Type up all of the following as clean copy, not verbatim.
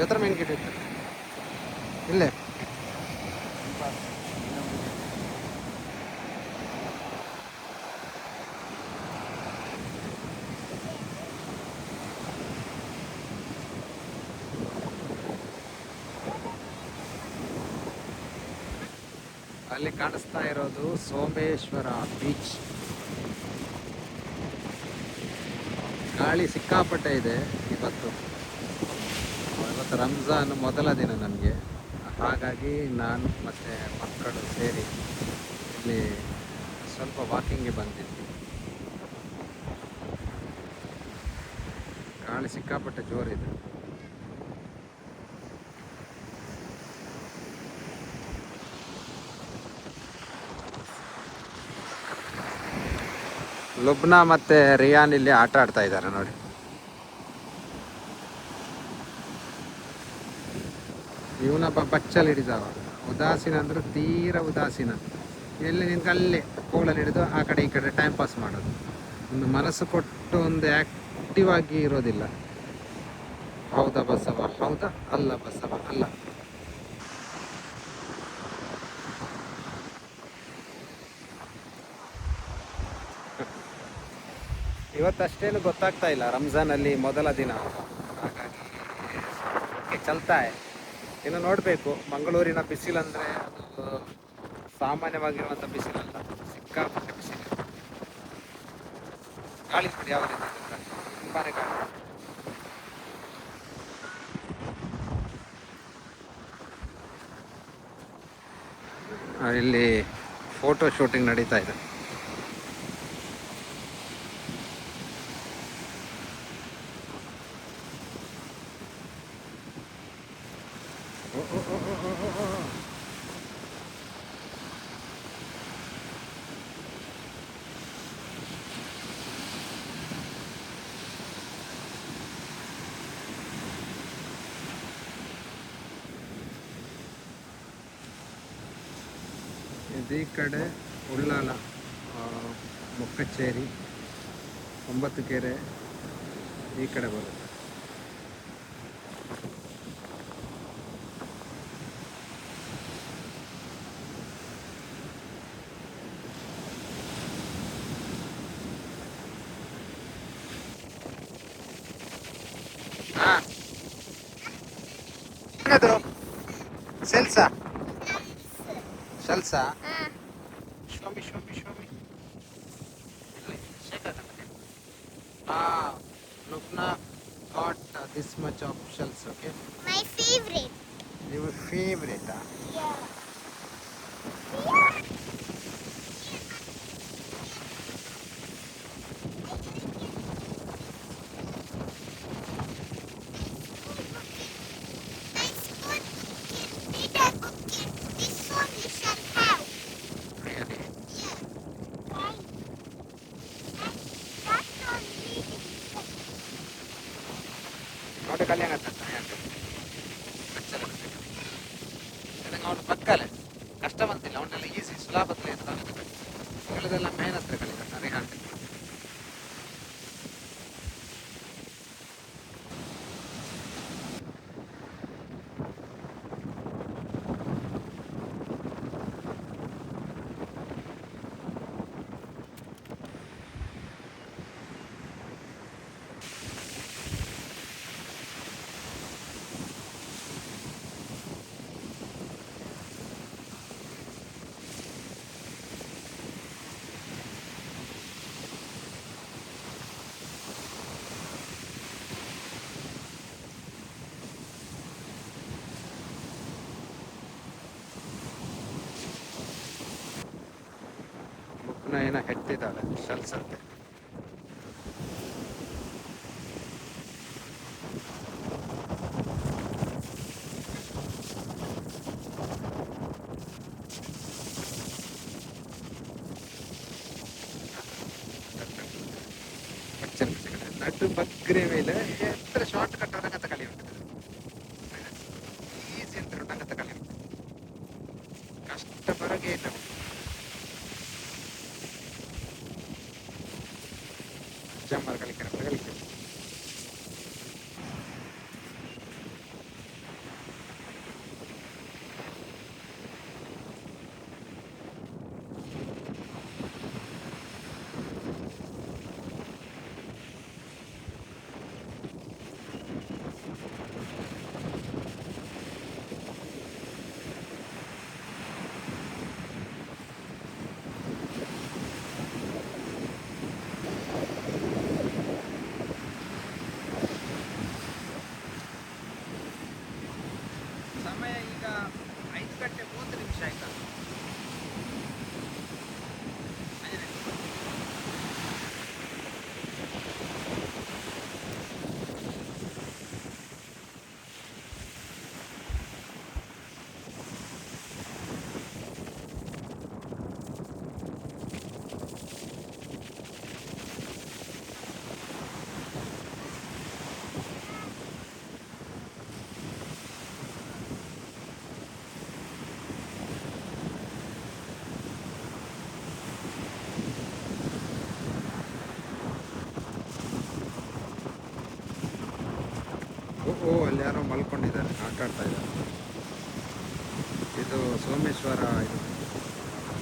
എത്ര മീൻ കിട്ടിയിട്ട് ഇല്ലേ? ಅಲ್ಲಿ ಕಾಣಿಸ್ತಾ ಇರೋದು ಸೋಮೇಶ್ವರ ಬೀಚ್. ಗಾಳಿ ಸಿಕ್ಕಾಪಟ್ಟೆ ಇದೆ ಇವತ್ತು. ಇವತ್ತು ರಂಜಾನ್ ಮೊದಲ ದಿನ ನಮಗೆ, ಹಾಗಾಗಿ ನಾನು ಮತ್ತು ಮಕ್ಕಳು ಸೇರಿ ಇಲ್ಲಿ ಸ್ವಲ್ಪ ವಾಕಿಂಗ್ಗೆ ಬಂದಿದ್ವಿ. ಗಾಳಿ ಸಿಕ್ಕಾಪಟ್ಟೆ ಜೋರಿದೆ. ಲುಬ್ನಾ ಮತ್ತು ರಿಯಾನ್ ಇಲ್ಲಿ ಆಟ ಆಡ್ತಾ ಇದ್ದಾರೆ ನೋಡಿ. ಇವನೊಬ್ಬ ಬಚ್ಚಲ್ ಹಿಡಿದವ, ಉದಾಸೀನ ಅಂದ್ರೆ ತೀರ ಉದಾಸೀನ. ಎಲ್ಲಿ ನಿಂತು ಅಲ್ಲೇ ಕೋಲಲ್ಲಿ ಹಿಡಿದು ಆ ಕಡೆ ಈ ಕಡೆ ಟೈಮ್ ಪಾಸ್ ಮಾಡೋದು. ಒಂದು ಮನಸ್ಸು ಕೊಟ್ಟು ಒಂದು ಆ್ಯಕ್ಟಿವ್ ಆಗಿ ಇರೋದಿಲ್ಲ. ಹೌದಾ ಬಸವ, ಹೌದಾ ಅಲ್ಲ ಬಸವ ಅಲ್ಲ. ಇವತ್ತಷ್ಟೇನು ಗೊತ್ತಾಗ್ತಾ ಇಲ್ಲ, ರಂಜಾನಲ್ಲಿ ಮೊದಲ ದಿನ, ಹಾಗಾಗಿ ಚಲ್ತಾ ಇನ್ನು ನೋಡಬೇಕು. ಮಂಗಳೂರಿನ ಬಿಸಿಲಂದರೆ ಅದು ಸಾಮಾನ್ಯವಾಗಿರುವಂಥ ಬಿಸಿಲಲ್ಲ, ಸಿಕ್ಕಾಪಟ್ಟೆ ಬಿಸಿಲು. ಗಾಳಿ ನೋಡಿ ಯಾವ ರೀತಿ ಇದೆ, ತುಂಬಾ ಗಾಳಿ. ಇಲ್ಲಿ ಫೋಟೋ ಶೂಟಿಂಗ್ ನಡೀತಾ ಇದೆ. ಈ ಕಡೆ ಉಳ್ಳಾಲ, ಮೊಕ್ಕಚ್ಚೇರಿ, ಒಂಬತ್ತು ಕೆರೆ ಈ ಕಡೆ ಬರುತ್ತೆ. ಸೆಲ್ಸಾ ಸೆಲ್ಸಾ ಶೋಮಿ ಶೋಮಿ ಶೋಮಿ. Lubna got this much of shells, okay? My favorite. Your favorite, huh? Yeah. ನೋಡಿ ಕಲ್ಯಾಣ ಅವನು ಪಕ್ಕಲೆ ಕಷ್ಟ ಬಂತಿಲ್ಲ, ಅವನ್ನೆಲ್ಲ ಈಸಿ ಸುಲಭದಲ್ಲಿ ಅಂತ ಹೇಳಿದೆಲ್ಲ ಮೇಹನತ್ರ ಕಲಿತಾರೆ ಹಾಗೆ. ಏನೋ ಹೆಟ್ಟಿದ್ದಾಳೆ ಶೆಲ್ಸ್ ಅಂತೆ. ನಟ್ಟು ಬಗ್ರೆ ಮೇಲೆ ಎತ್ತರ ಶಾರ್ಟ್ ಕಟ್ ಆದಂಗಂತ ಕಲಿ ಉಂಟು, ಈಸಿ ಅಂತ ಉಂಟಂಗಂತ ಕಲಿ ಉಂಟು, ಕಷ್ಟ ಬರಗೆ ಇಲ್ಲ. ಜಮ್ಮರ್ കളിക്കണം കളിക്കും. ಓ ಅಲ್ಲಿ ಯಾರೋ ಮಲ್ಕೊಂಡಿದ್ದಾರೆ, ಆಟ ಆಡ್ತಾ ಇದ್ದಾರೆ. ಇದು ಸೋಮೇಶ್ವರ ಇದು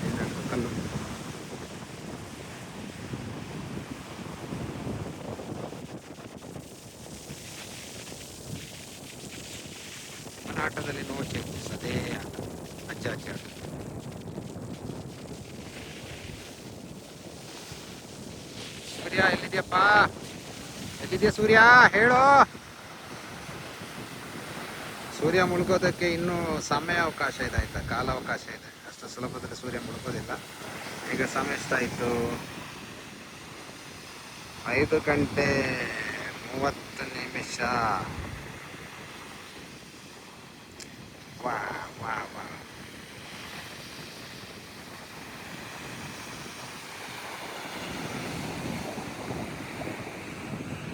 ಏನು ಕಲ್ಲು. ಆಟದಲ್ಲಿ ನೋ ಚೇಂಜಸ್, ಅದೇ ಆಟ, ಅಜ್ಜ ಅಜ್ಜ ಆಟ. ಸೂರ್ಯ ಎಲ್ಲಿದ್ಯಪ್ಪ? ಎಲ್ಲಿದ್ಯಾ ಸೂರ್ಯ, ಹೇಳೋ. ಸೂರ್ಯ ಮುಳುಗೋದಕ್ಕೆ ಇನ್ನೂ ಸಮಯಾವಕಾಶ ಇದೆ, ಆಯ್ತಾ, ಕಾಲಾವಕಾಶ ಇದೆ. ಅಷ್ಟು ಸುಲಭದಲ್ಲಿ ಸೂರ್ಯ ಮುಳುಗೋದಿಲ್ಲ. ಈಗ ಸಮಯ ಎಷ್ಟಾಯಿತು? 5 ಗಂಟೆ 30 ನಿಮಿಷ. ವಾ ವಾ ವಾ.